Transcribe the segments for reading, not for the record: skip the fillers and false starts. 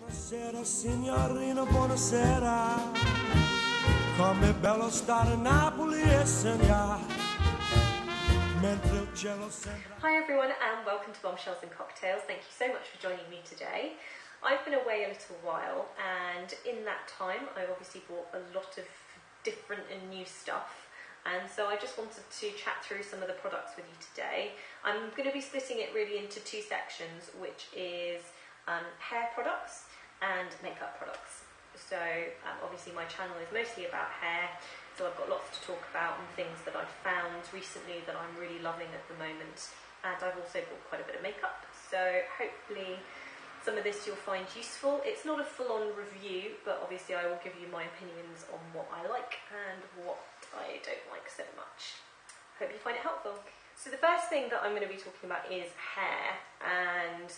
Buonasera signorina, buonasera. Com'è bello stare a Napoli e sognare. Mentre il cielo sembra. Hi everyone and welcome to Bombshells and Cocktails. Thank you so much for joining me today. I've been away a little while, and in that time I obviously bought a lot of different and new stuff, and so I just wanted to chat through some of the products with you today. I'm going to be splitting it really into two sections, which is hair products and makeup products. So obviously my channel is mostly about hair, so I've got lots to talk about and things that I've found recently that I'm really loving at the moment, and I've also bought quite a bit of makeup, so hopefully some of this you'll find useful. It's not a full-on review, but obviously I will give you my opinions on what I like and what I don't like so much. Hope you find it helpful. So the first thing that I'm going to be talking about is hair, and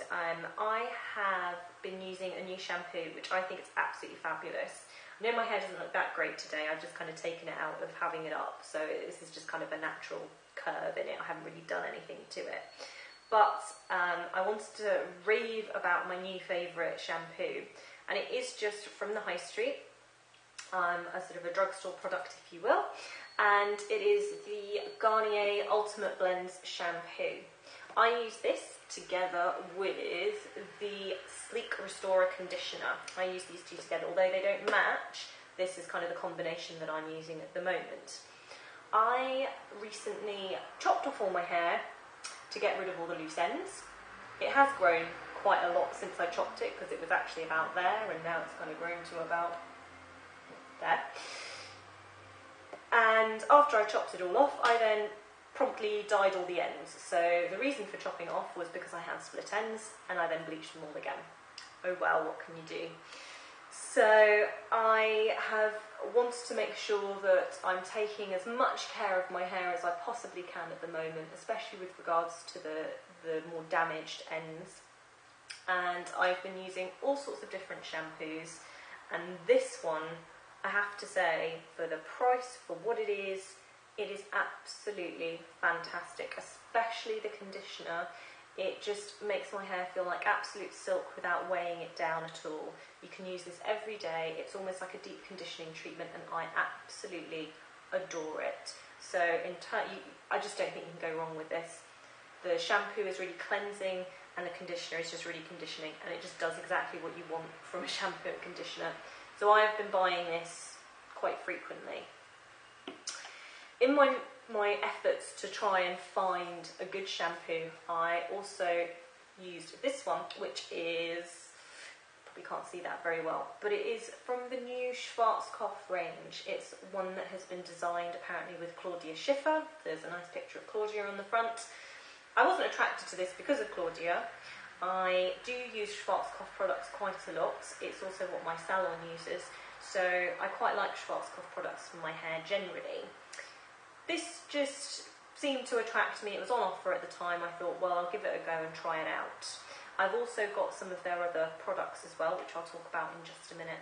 I have been using a new shampoo which I think is absolutely fabulous. I know my hair doesn't look that great today, I've just kind of taken it out of having it up, so this is just kind of a natural curve in it, I haven't really done anything to it. But I wanted to rave about my new favourite shampoo, and it is just from the high street, a sort of a drugstore product if you will, and it is the Garnier Ultimate Blends shampoo. I use this together with the Sleek Restorer conditioner. I use these two together, although they don't match. This is kind of the combination that I'm using at the moment. I recently chopped off all my hair to get rid of all the loose ends. It has grown quite a lot since I chopped it, because it was actually about there, and now it's kind of grown to about there. And after I chopped it all off, I then promptly dyed all the ends. So the reason for chopping it off was because I had split ends, and I then bleached them all again. Oh well, what can you do? So I have wanted to make sure that I'm taking as much care of my hair as I possibly can at the moment, especially with regards to the more damaged ends. And I've been using all sorts of different shampoos, and this one, I have to say, for the price, for what it is absolutely fantastic, especially the conditioner. It just makes my hair feel like absolute silk without weighing it down at all. You can use this every day. It's almost like a deep conditioning treatment, and I absolutely adore it. So I just don't think you can go wrong with this. The shampoo is really cleansing, and the conditioner is just really conditioning, and it just does exactly what you want from a shampoo and conditioner. So I have been buying this quite frequently. In my efforts to try and find a good shampoo, I also used this one, which is, probably can't see that very well, but it is from the new Schwarzkopf range. It's one that has been designed apparently with Claudia Schiffer. There's a nice picture of Claudia on the front. I wasn't attracted to this because of Claudia. I do use Schwarzkopf products quite a lot. It's also what my salon uses, so I quite like Schwarzkopf products for my hair generally. This just seemed to attract me. It was on offer at the time. I thought, well, I'll give it a go and try it out. I've also got some of their other products as well, which I'll talk about in just a minute.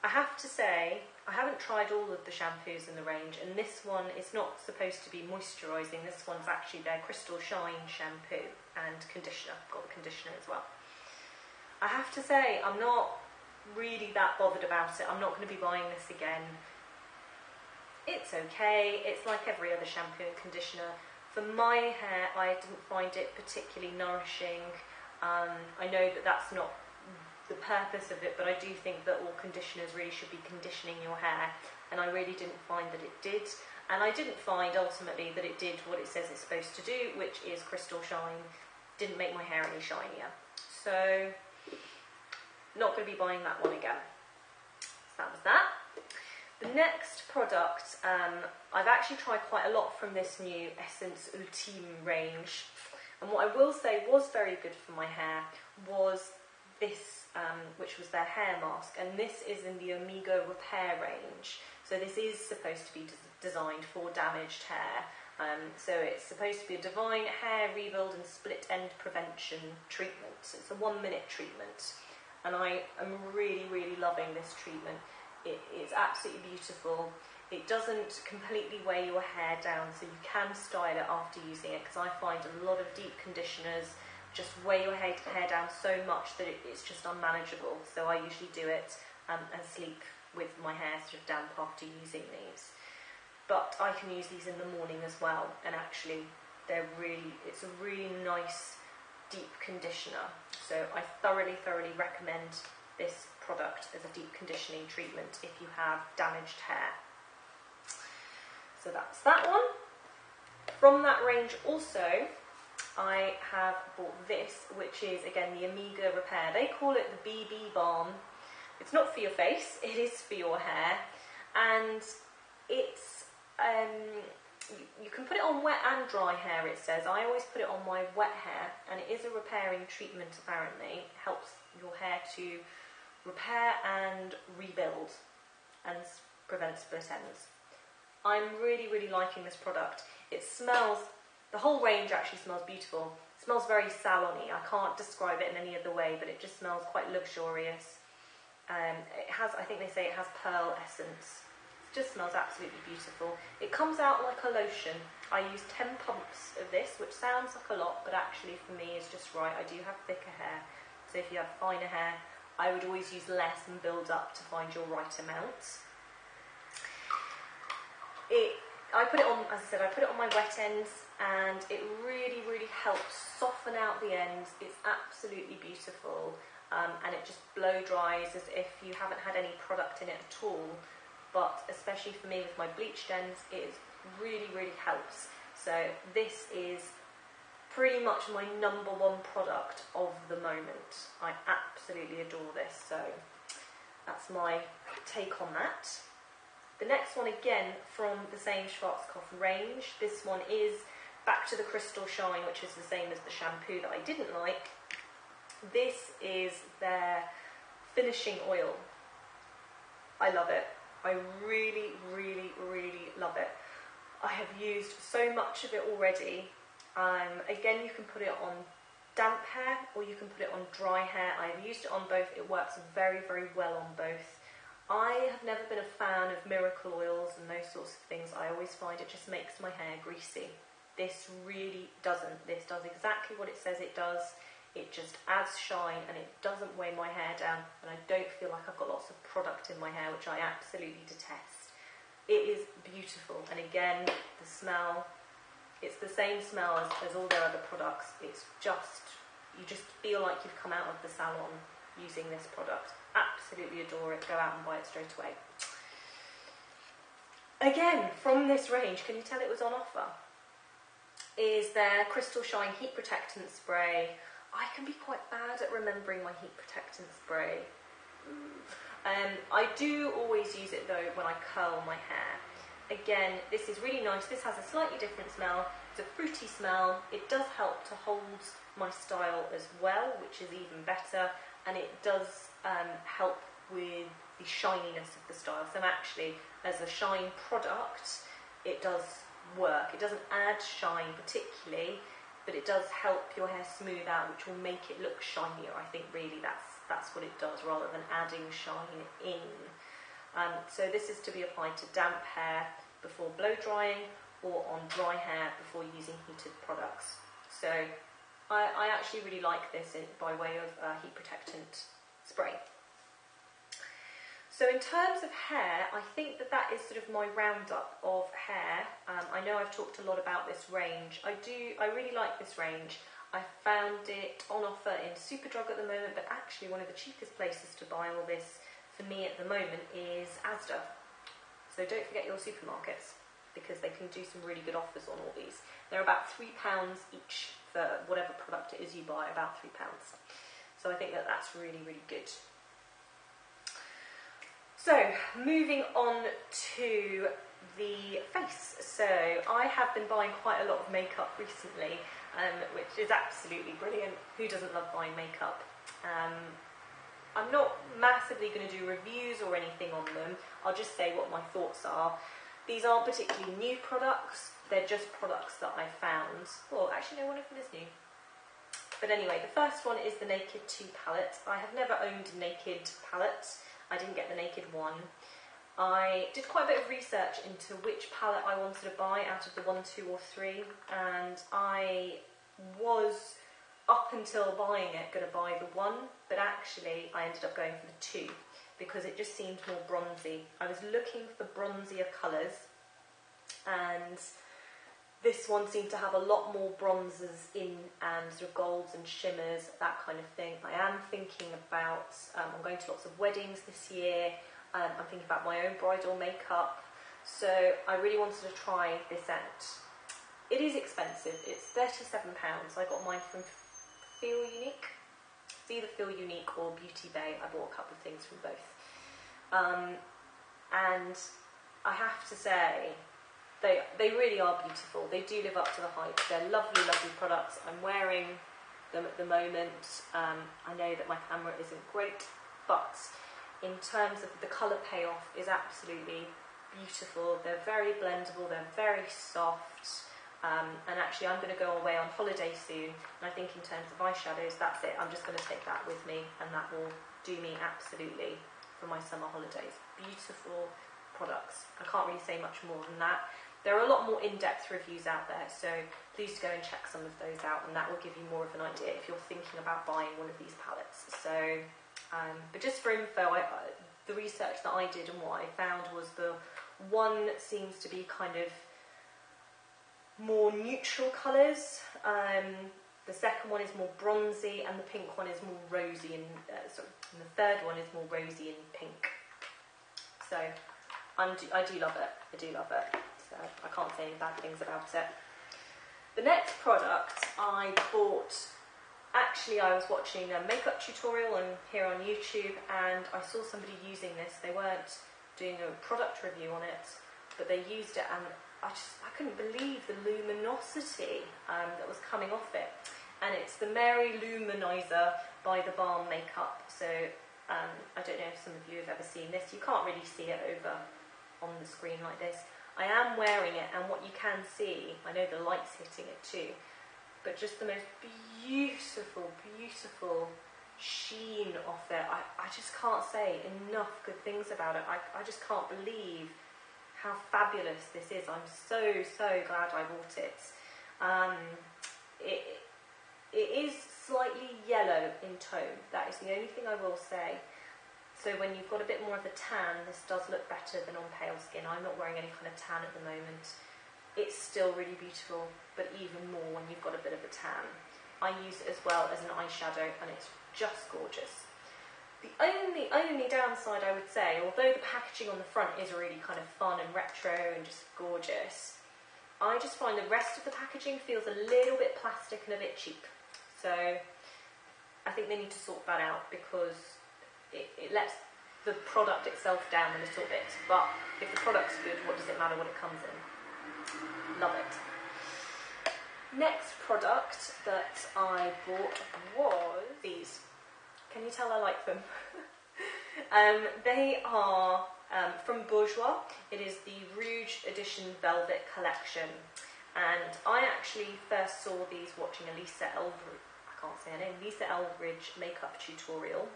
I have to say, I haven't tried all of the shampoos in the range, and this one is not supposed to be moisturising. This one's actually their Crystal Shine shampoo and conditioner. I've got the conditioner as well. I have to say, I'm not really that bothered about it. I'm not going to be buying this again. It's okay. It's like every other shampoo and conditioner. For my hair, I didn't find it particularly nourishing. I know that that's not the purpose of it, but I do think that all conditioners really should be conditioning your hair, and I really didn't find that it did, and I didn't find ultimately that it did what it says it's supposed to do, which is Crystal Shine. Didn't make my hair any shinier, so not going to be buying that one again. So that was that. The next product, I've actually tried quite a lot from this new Essence Ultime range, and what I will say was very good for my hair was this, which was their hair mask, and this is in the Amigo Repair range. So this is supposed to be designed for damaged hair. So it's supposed to be a divine hair rebuild and split end prevention treatment. So it's a 1-minute treatment, and I am really, really loving this treatment. It's absolutely beautiful. It doesn't completely weigh your hair down, so you can style it after using it, because I find a lot of deep conditioners just weigh your hair down so much that it's just unmanageable. So I usually do it and sleep with my hair sort of damp after using these. But I can use these in the morning as well, and actually it's a really nice deep conditioner. So I thoroughly recommend this product as a deep conditioning treatment if you have damaged hair. So that's that one. From that range also, I have bought this, which is again the Omega Repair. They call it the BB Balm. It's not for your face, it is for your hair, and it's you can put it on wet and dry hair, it says. I always put it on my wet hair, and it is a repairing treatment apparently. It helps your hair to repair and rebuild and prevent split ends. I'm really liking this product. It smells, the whole range actually smells beautiful. It smells very salon-y. I can't describe it in any other way, but it just smells quite luxurious. It has, I think they say it has pearl essence. It just smells absolutely beautiful. It comes out like a lotion. I use 10 pumps of this, which sounds like a lot, but actually for me is just right. I do have thicker hair, so if you have finer hair, I would always use less and build up to find your right amount. I put it on, as I said, I put it on my wet ends, and it really helps soften out the ends. It's absolutely beautiful, and it just blow dries as if you haven't had any product in it at all. But especially for me with my bleached ends, it really helps. So this is pretty much my #1 product of the moment. I absolutely adore this, so that's my take on that. The next one, again from the same Schwarzkopf range. This one is back to the Crystal Shine, which is the same as the shampoo that I didn't like. This is their finishing oil. I love it. I really love it. I have used so much of it already. Again, you can put it on damp hair or you can put it on dry hair. I have used it on both. It works very well on both. I have never been a fan of miracle oils and those sorts of things. I always find it just makes my hair greasy. This really doesn't. This does exactly what it says it does. It just adds shine and it doesn't weigh my hair down, and I don't feel like I've got lots of product in my hair, which I absolutely detest. It is beautiful, and again, the smell, it's the same smell as all their other products. It's just, you just feel like you've come out of the salon using this product. Absolutely adore it. Go out and buy it straight away. Again, from this range, can you tell it was on offer? Is their Crystal Shine Heat Protectant Spray. I can be quite bad at remembering my heat protectant spray. I do always use it though when I curl my hair. Again, this is really nice. This has a slightly different smell. It's a fruity smell. It does help to hold my style as well, which is even better. And it does help with the shininess of the style. So actually, as a shine product, it does work. It doesn't add shine particularly, but it does help your hair smooth out, which will make it look shinier. I think really that's what it does, rather than adding shine in. So this is to be applied to damp hair before blow drying, or on dry hair before using heated products. So I actually really like this by way of heat protectant spray. So in terms of hair, I think that is sort of my roundup of hair. I know I've talked a lot about this range. I really like this range. I found it on offer in Superdrug at the moment, but actually one of the cheapest places to buy all this for me at the moment is Asda. So don't forget your supermarkets, because they can do some really good offers on all these. They're about £3 each for whatever product it is you buy, about £3. So I think that's really good. So, moving on to the face. So, I have been buying quite a lot of makeup recently, which is absolutely brilliant. Who doesn't love buying makeup? I'm not massively going to do reviews or anything on them. I'll just say what my thoughts are. These aren't particularly new products. They're just products that I found. Well, actually, no, one of them is new. But anyway, the first one is the Naked 2 palette. I have never owned a Naked palette. I didn't get the Naked 1. I did quite a bit of research into which palette I wanted to buy out of the 1, 2 or 3, and I was up until buying it, going to buy the one, but actually I ended up going for the two because it just seemed more bronzy. I was looking for bronzier colours, and this one seemed to have a lot more bronzes in and sort of golds and shimmers, that kind of thing. I am thinking about, I'm going to lots of weddings this year, I'm thinking about my own bridal makeup, so I really wanted to try this out. It is expensive, it's £37, I got mine from Feel Unique. It's either Feel Unique or Beauty Bay. I bought a couple of things from both. And I have to say, they really are beautiful. They do live up to the hype. They're lovely, lovely products. I'm wearing them at the moment. I know that my camera isn't great, but in terms of the colour payoff is absolutely beautiful. They're very blendable, they're very soft. And actually I'm going to go away on holiday soon, and I think in terms of eyeshadows, that's it. I'm just going to take that with me, and that will do me absolutely for my summer holidays. Beautiful products. I can't really say much more than that. There are a lot more in-depth reviews out there, so please go and check some of those out, and that will give you more of an idea if you're thinking about buying one of these palettes. So, but just for info, the research that I did and what I found was the one seems to be kind of more neutral colours, the second one is more bronzy, and the pink one is more rosy, and the third one is more rosy and pink. So I do love it, I do love it, so I can't say any bad things about it. The next product I bought, actually I was watching a makeup tutorial here on YouTube, and I saw somebody using this. They weren't doing a product review on it, but they used it, and I couldn't believe the luminosity that was coming off it. And it's the Mary Luminizer by The Balm Makeup. So I don't know if some of you have ever seen this. You can't really see it over on the screen like this. I am wearing it, and what you can see, I know the light's hitting it too, but just the most beautiful, beautiful sheen off it. I just can't say enough good things about it. I just can't believe how fabulous this is. I'm so glad I bought it. It is slightly yellow in tone, that is the only thing I will say. So when you've got a bit more of a tan, this does look better than on pale skin. I'm not wearing any kind of tan at the moment. It's still really beautiful, but even more when you've got a bit of a tan. I use it as well as an eyeshadow, and it's just gorgeous. The only downside I would say, although the packaging on the front is really kind of fun and retro and just gorgeous, I just find the rest of the packaging feels a little bit plastic and a bit cheap. So I think they need to sort that out, because it lets the product itself down a little bit. But if the product's good, what does it matter what it comes in? Love it. Next product that I bought was these. Can you tell I like them? They are from Bourjois. It is the Rouge Edition Velvet Collection. And I actually first saw these watching a Lisa Eldridge makeup tutorial.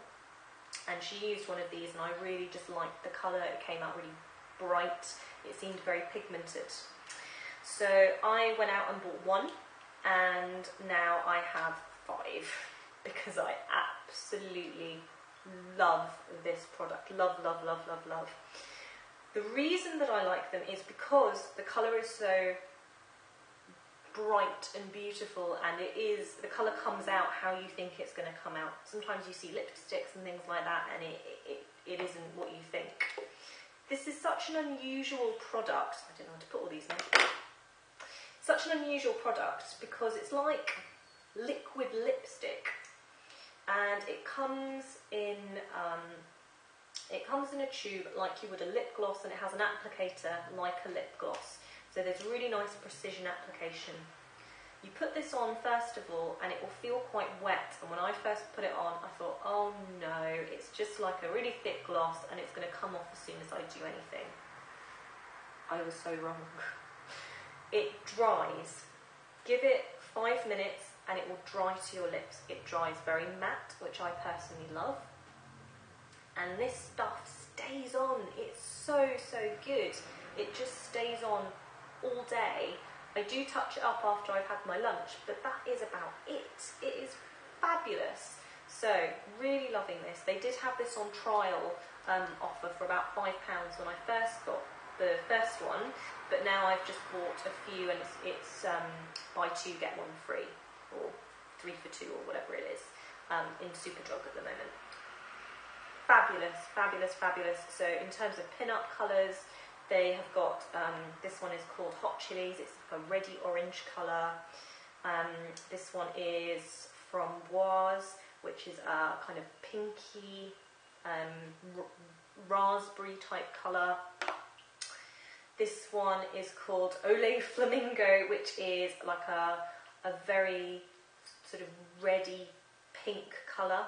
And she used one of these, and I really just liked the colour. It came out really bright. It seemed very pigmented. So I went out and bought one, and now I have 5. Because I absolutely love this product. Love, love, love, love, love. The reason that I like them is because the colour is so bright and beautiful, and the colour comes out how you think it's going to come out. Sometimes you see lipsticks and things like that, and it isn't what you think. This is such an unusual product. I don't know how to put all these in. Such an unusual product because it's like liquid lipstick. And it comes in a tube like you would a lip gloss, and it has an applicator like a lip gloss. So there's really nice precision application. You put this on first of all, and it will feel quite wet. And when I first put it on, I thought, oh no, it's just like a really thick gloss, and it's going to come off as soon as I do anything. I was so wrong. It dries. Give it 5 minutes, and it will dry to your lips. It dries very matte, which I personally love. And this stuff stays on. It's so good. It just stays on all day. I do touch it up after I've had my lunch, but that is about it. It is fabulous. So, really loving this. They did have this on trial offer for about £5 when I first got the first one, but now I've just bought a few, and it's buy two get one free, or 3 for 2, or whatever it is, in Superdrug at the moment. Fabulous, fabulous, fabulous. So in terms of pin-up colours, they have got, this one is called Hot Chilies, it's like a reddy orange colour. This one is Framboise, which is a kind of pinky, raspberry type colour. This one is called Ole Flamingo, which is like a very sort of reddy pink colour.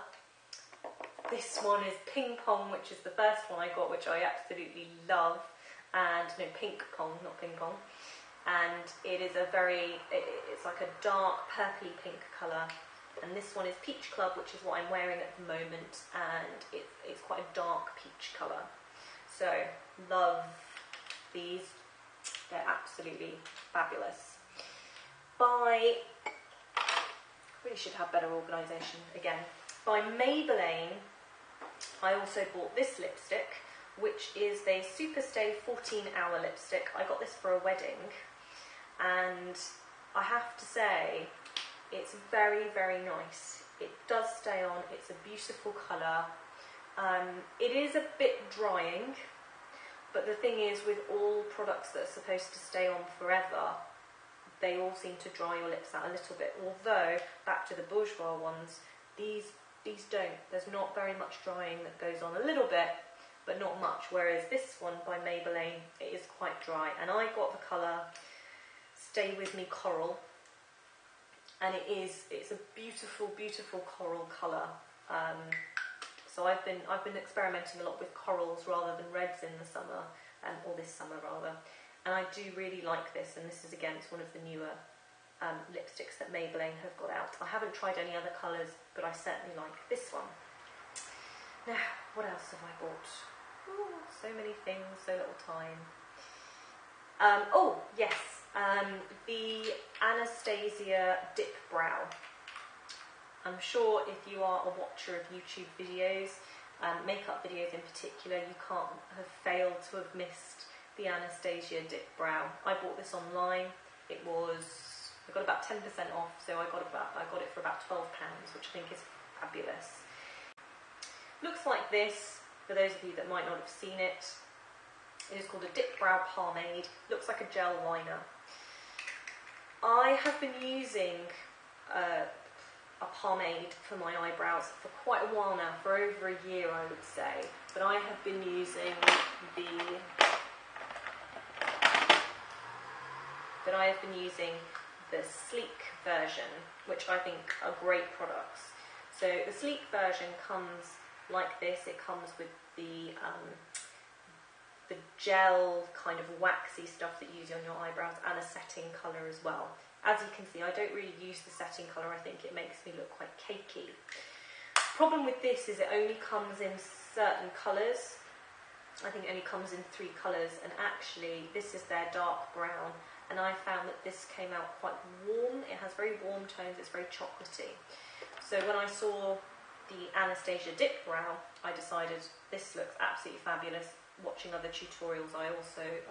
This one is Ping Pong, which is the first one I got, which I absolutely love. And no, Pink Pong, not Ping Pong. And it is it's like a dark purpley pink colour. And this one is Peach Club, which is what I'm wearing at the moment, and it's quite a dark peach colour. So, love these. They're absolutely fabulous. Really should have better organisation again. By Maybelline, I also bought this lipstick, which is the Superstay 14-hour lipstick. I got this for a wedding, and I have to say, it's very, very nice. It does stay on, it's a beautiful colour. It is a bit drying, but the thing is, with all products that are supposed to stay on forever, they all seem to dry your lips out a little bit. Although, back to the bourgeois ones, these don't. There's not very much drying that goes on. A little bit, but not much. Whereas this one by Maybelline, it is quite dry. And I got the colour Stay With Me Coral. And it's a beautiful, beautiful coral colour. So I've been experimenting a lot with corals rather than reds in the summer, or this summer rather. And I do really like this, and this is again, it's one of the newer lipsticks that Maybelline have got out. I haven't tried any other colours, but I certainly like this one. Now, what else have I bought? Ooh, so many things, so little time. Oh, yes, the Anastasia Dipbrow. I'm sure if you are a watcher of YouTube videos, makeup videos in particular, you can't have failed to have missed the Anastasia Dipbrow. I bought this online. I got about 10% off, so I got it for about £12, which I think is fabulous. Looks like this, for those of you that might not have seen it. It is called a Dipbrow Pomade. Looks like a gel liner. I have been using a pomade for my eyebrows for quite a while now, for over a year I would say, but I have been using the sleek version, which I think are great products. So the sleek version comes like this. It comes with the gel kind of waxy stuff that you use on your eyebrows, and a setting colour as well. As you can see, I don't really use the setting colour. I think it makes me look quite cakey. Problem with this is it only comes in certain colours. I think it only comes in 3 colours, and actually this is their dark brown, and I found that this came out quite warm. It has very warm tones, it's very chocolatey. So when I saw the Anastasia Dipbrow, I decided this looks absolutely fabulous. Watching other tutorials, I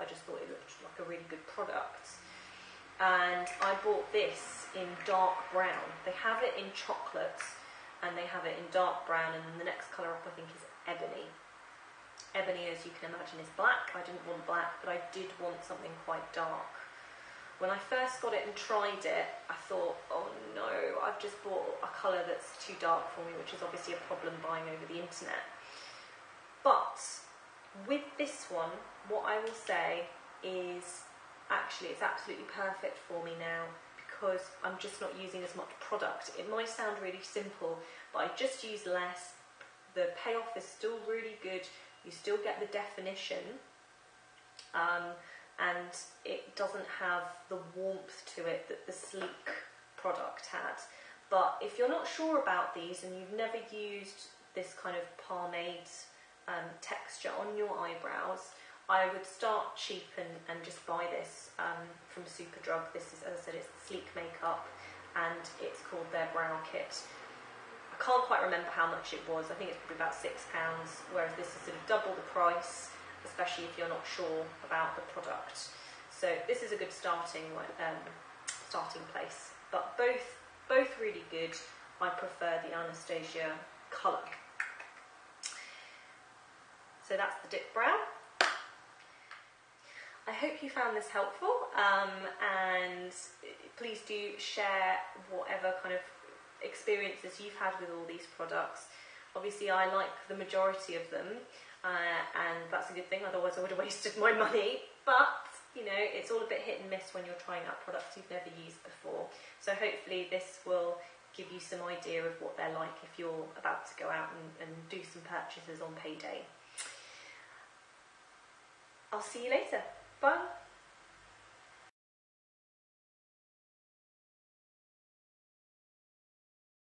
just thought it looked like a really good product. And I bought this in dark brown. They have it in chocolate, and they have it in dark brown, and then the next colour up I think is ebony. Ebony, as you can imagine, is black. I didn't want black, but I did want something quite dark. When I first got it and tried it, I thought, oh no, I've just bought a colour that's too dark for me, which is obviously a problem buying over the internet. But with this one, what I will say is, actually, it's absolutely perfect for me now, because I'm just not using as much product. It might sound really simple, but I just use less. The payoff is still really good. You still get the definition, and it doesn't have the warmth to it that the sleek product had. But if you're not sure about these and you've never used this kind of pomade texture on your eyebrows, I would start cheap and just buy this from Superdrug. This is, as I said, it's Sleek Makeup and it's called their Brow Kit. I can't quite remember how much it was. I think it's probably about £6, whereas this is sort of double the price, especially if you're not sure about the product. So this is a good starting place. But both really good. I prefer the Anastasia colour. So that's the Dip Brow. I hope you found this helpful, and please do share whatever kind of experiences you've had with all these products. Obviously I like the majority of them, and that's a good thing, otherwise I would have wasted my money, but you know, it's all a bit hit and miss when you're trying out products you've never used before. So hopefully this will give you some idea of what they're like if you're about to go out and do some purchases on payday. I'll see you later. Bye.